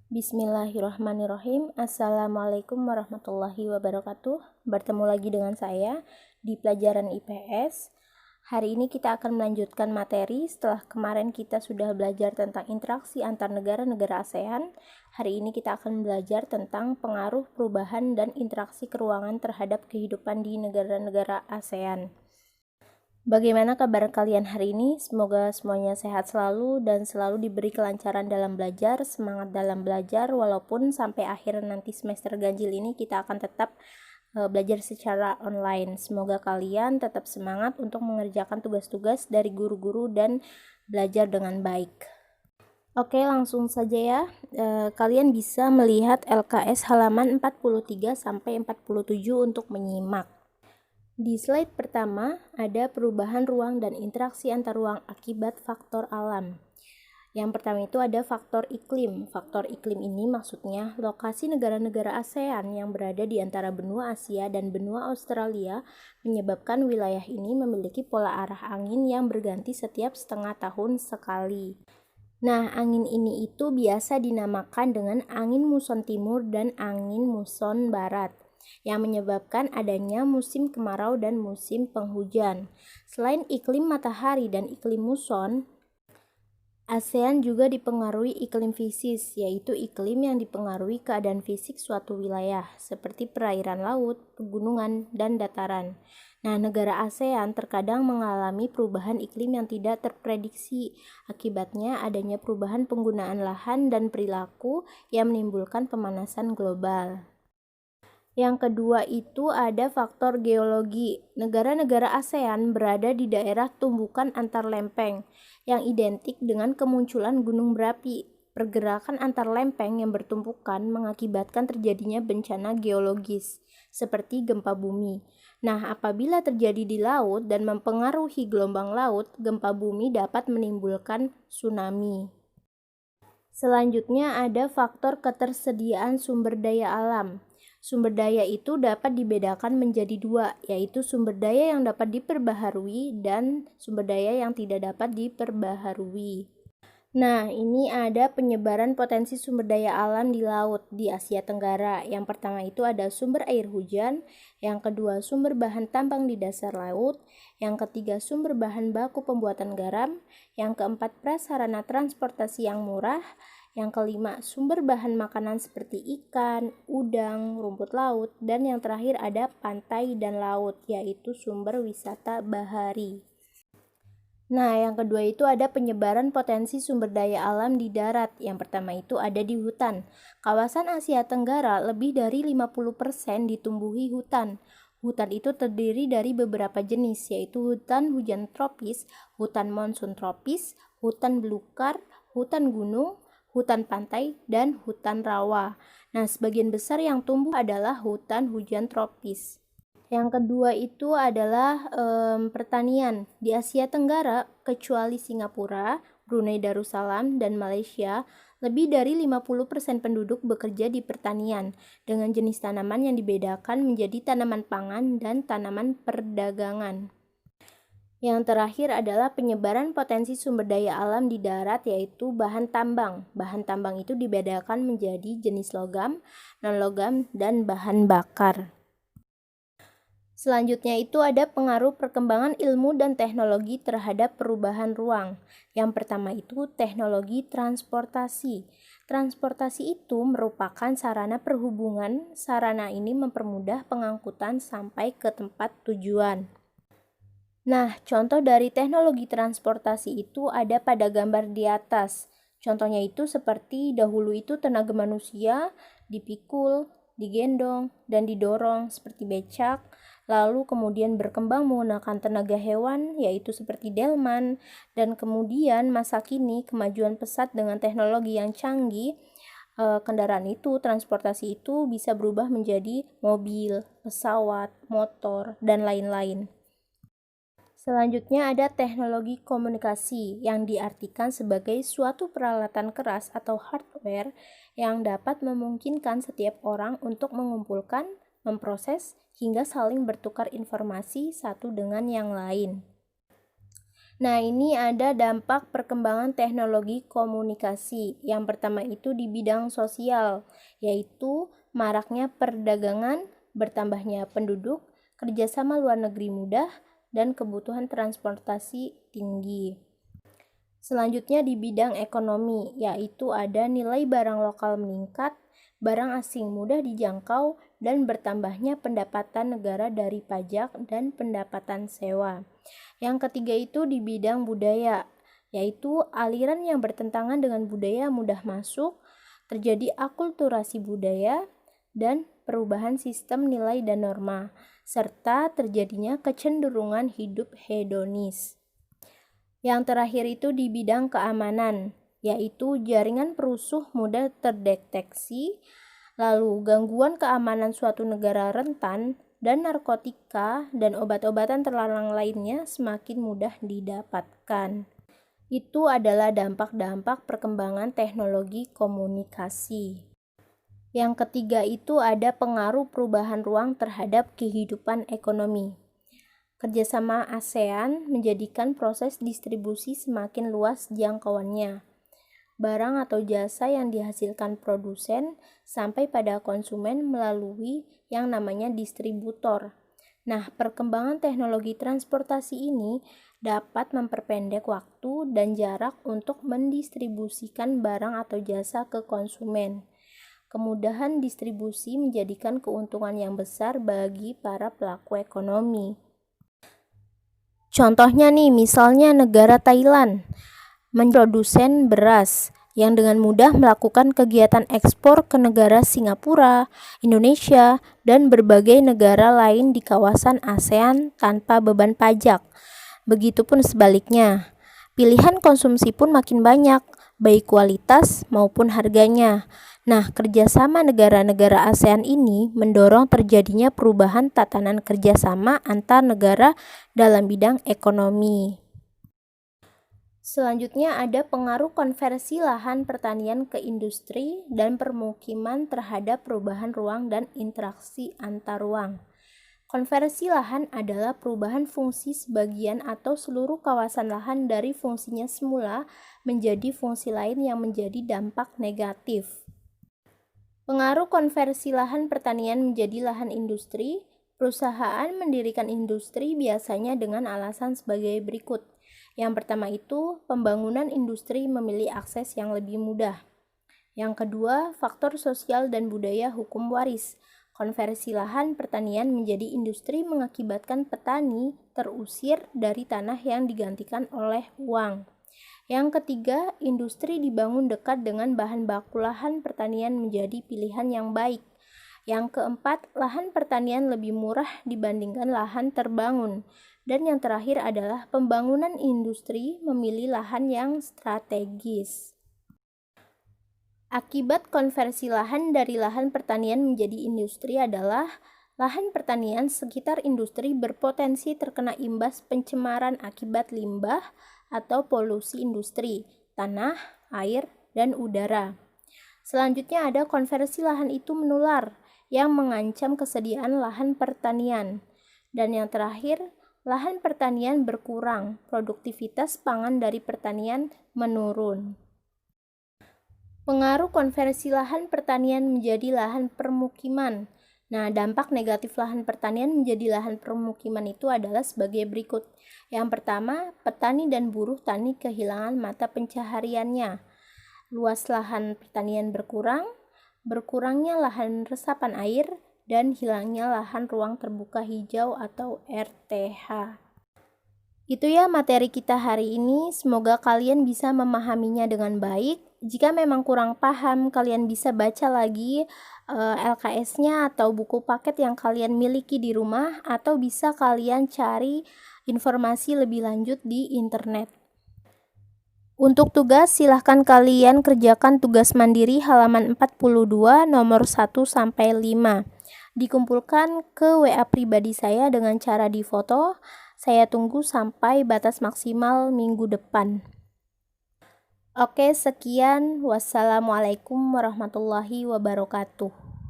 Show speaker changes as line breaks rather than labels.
Bismillahirrahmanirrahim. Assalamualaikum warahmatullahi wabarakatuh. Bertemu lagi dengan saya di pelajaran IPS. Hari ini kita akan melanjutkan materi setelah kemarin kita sudah belajar tentang interaksi antar negara-negara ASEAN. Hari ini kita akan belajar tentang pengaruh perubahan dan interaksi keruangan terhadap kehidupan di negara-negara ASEAN. Bagaimana kabar kalian hari ini? Semoga semuanya sehat selalu dan selalu diberi kelancaran dalam belajar, semangat dalam belajar, walaupun sampai akhir nanti semester ganjil ini kita akan tetap belajar secara online. Semoga kalian tetap semangat untuk mengerjakan tugas-tugas dari guru-guru dan belajar dengan baik. Oke, langsung saja ya. Kalian bisa melihat LKS halaman 43 sampai 47 untuk menyimak. Di slide pertama, ada perubahan ruang dan interaksi antar ruang akibat faktor alam. Yang pertama itu ada faktor iklim. Faktor iklim ini maksudnya lokasi negara-negara ASEAN yang berada di antara benua Asia dan benua Australia menyebabkan wilayah ini memiliki pola arah angin yang berganti setiap setengah tahun sekali. Nah, angin ini itu biasa dinamakan dengan angin muson timur dan angin muson barat, yang menyebabkan adanya musim kemarau dan musim penghujan. Selain iklim matahari dan iklim muson, ASEAN juga dipengaruhi iklim fisik, yaitu iklim yang dipengaruhi keadaan fisik suatu wilayah, seperti perairan laut, pegunungan, dan dataran. Nah, negara ASEAN terkadang mengalami perubahan iklim yang tidak terprediksi. Akibatnya adanya perubahan penggunaan lahan dan perilaku yang menimbulkan pemanasan global. Yang kedua itu ada faktor geologi. Negara-negara ASEAN berada di daerah tumbukan antar lempeng yang identik dengan kemunculan gunung berapi. Pergerakan antar lempeng yang bertumpukan mengakibatkan terjadinya bencana geologis seperti gempa bumi. Nah, apabila terjadi di laut dan mempengaruhi gelombang laut, gempa bumi dapat menimbulkan tsunami. Selanjutnya ada faktor ketersediaan sumber daya alam. Sumber daya itu dapat dibedakan menjadi dua, yaitu sumber daya yang dapat diperbaharui dan sumber daya yang tidak dapat diperbaharui. Nah, ini ada penyebaran potensi sumber daya alam di laut di Asia Tenggara. Yang pertama itu ada sumber air hujan, yang kedua sumber bahan tambang di dasar laut, yang ketiga sumber bahan baku pembuatan garam, yang keempat prasarana transportasi yang murah, yang kelima sumber bahan makanan seperti ikan, udang, rumput laut, dan yang terakhir ada pantai dan laut, yaitu sumber wisata bahari. Nah, yang kedua itu ada penyebaran potensi sumber daya alam di darat. Yang pertama itu ada di hutan. Kawasan Asia Tenggara lebih dari 50% ditumbuhi hutan. Hutan itu terdiri dari beberapa jenis, yaitu hutan hujan tropis, hutan monsun tropis, hutan belukar, hutan gunung, hutan pantai, dan hutan rawa. Nah, sebagian besar yang tumbuh adalah hutan hujan tropis. Yang kedua itu adalah pertanian. Di Asia Tenggara, kecuali Singapura, Brunei Darussalam, dan Malaysia, lebih dari 50% penduduk bekerja di pertanian, dengan jenis tanaman yang dibedakan menjadi tanaman pangan dan tanaman perdagangan. Yang terakhir adalah penyebaran potensi sumber daya alam di darat, yaitu bahan tambang. Bahan tambang itu dibedakan menjadi jenis logam, non-logam, dan bahan bakar. Selanjutnya itu ada pengaruh perkembangan ilmu dan teknologi terhadap perubahan ruang. Yang pertama itu teknologi transportasi. Transportasi itu merupakan sarana perhubungan. Sarana ini mempermudah pengangkutan sampai ke tempat tujuan. Nah, contoh dari teknologi transportasi itu ada pada gambar di atas. Contohnya itu seperti dahulu itu tenaga manusia dipikul, digendong, dan didorong seperti becak, lalu kemudian berkembang menggunakan tenaga hewan yaitu seperti delman, dan kemudian masa kini kemajuan pesat dengan teknologi yang canggih, kendaraan itu, transportasi itu bisa berubah menjadi mobil, pesawat, motor, dan lain-lain. Selanjutnya ada teknologi komunikasi yang diartikan sebagai suatu peralatan keras atau hardware yang dapat memungkinkan setiap orang untuk mengumpulkan, memproses, hingga saling bertukar informasi satu dengan yang lain. Nah, ini ada dampak perkembangan teknologi komunikasi. Yang pertama itu di bidang sosial, yaitu maraknya perdagangan, bertambahnya penduduk, kerjasama luar negeri mudah, dan kebutuhan transportasi tinggi. Selanjutnya di bidang ekonomi, yaitu ada nilai barang lokal meningkat, barang asing mudah dijangkau, dan bertambahnya pendapatan negara dari pajak dan pendapatan sewa. Yang ketiga itu di bidang budaya, yaitu aliran yang bertentangan dengan budaya mudah masuk, terjadi akulturasi budaya, dan perubahan sistem nilai dan norma, serta terjadinya kecenderungan hidup hedonis. Yang terakhir itu di bidang keamanan, yaitu jaringan perusuh mudah terdeteksi, lalu gangguan keamanan suatu negara rentan, dan narkotika dan obat-obatan terlarang lainnya semakin mudah didapatkan. Itu adalah dampak-dampak perkembangan teknologi komunikasi. Yang ketiga itu ada pengaruh perubahan ruang terhadap kehidupan ekonomi. Kerjasama ASEAN menjadikan proses distribusi semakin luas jangkauannya. Barang atau jasa yang dihasilkan produsen sampai pada konsumen melalui yang namanya distributor. Nah, perkembangan teknologi transportasi ini dapat memperpendek waktu dan jarak untuk mendistribusikan barang atau jasa ke konsumen. Kemudahan distribusi menjadikan keuntungan yang besar bagi para pelaku ekonomi. Contohnya nih, misalnya negara Thailand memprodusen beras yang dengan mudah melakukan kegiatan ekspor ke negara Singapura, Indonesia, dan berbagai negara lain di kawasan ASEAN tanpa beban pajak. Begitupun sebaliknya, pilihan konsumsi pun makin banyak, baik kualitas maupun harganya. Nah, kerjasama negara-negara ASEAN ini mendorong terjadinya perubahan tatanan kerjasama antar negara dalam bidang ekonomi. Selanjutnya ada pengaruh konversi lahan pertanian ke industri dan permukiman terhadap perubahan ruang dan interaksi antar ruang. Konversi lahan adalah perubahan fungsi sebagian atau seluruh kawasan lahan dari fungsinya semula menjadi fungsi lain yang menjadi dampak negatif. Pengaruh konversi lahan pertanian menjadi lahan industri. Perusahaan mendirikan industri biasanya dengan alasan sebagai berikut. Yang pertama itu, pembangunan industri memiliki akses yang lebih mudah. Yang kedua, faktor sosial dan budaya hukum waris. Konversi lahan pertanian menjadi industri mengakibatkan petani terusir dari tanah yang digantikan oleh uang. Yang ketiga, industri dibangun dekat dengan bahan baku lahan pertanian menjadi pilihan yang baik. Yang keempat, lahan pertanian lebih murah dibandingkan lahan terbangun. Dan yang terakhir adalah pembangunan industri memilih lahan yang strategis. Akibat konversi lahan dari lahan pertanian menjadi industri adalah lahan pertanian sekitar industri berpotensi terkena imbas pencemaran akibat limbah atau polusi industri, tanah, air, dan udara. Selanjutnya ada konversi lahan itu menular yang mengancam kesediaan lahan pertanian. Dan yang terakhir, lahan pertanian berkurang, produktivitas pangan dari pertanian menurun. Pengaruh konversi lahan pertanian menjadi lahan permukiman. Nah, dampak negatif lahan pertanian menjadi lahan permukiman itu adalah sebagai berikut. Yang pertama, petani dan buruh tani kehilangan mata pencahariannya. Luas lahan pertanian berkurang, berkurangnya lahan resapan air, dan hilangnya lahan ruang terbuka hijau atau RTH. Itu ya materi kita hari ini, semoga kalian bisa memahaminya dengan baik. Jika memang kurang paham, kalian bisa baca lagi LKS-nya atau buku paket yang kalian miliki di rumah, atau bisa kalian cari informasi lebih lanjut di internet. Untuk tugas, silahkan kalian kerjakan tugas mandiri halaman 42 nomor 1-5. Dikumpulkan ke WA pribadi saya dengan cara difoto. Saya tunggu sampai batas maksimal minggu depan. Oke, sekian. Wassalamualaikum warahmatullahi wabarakatuh.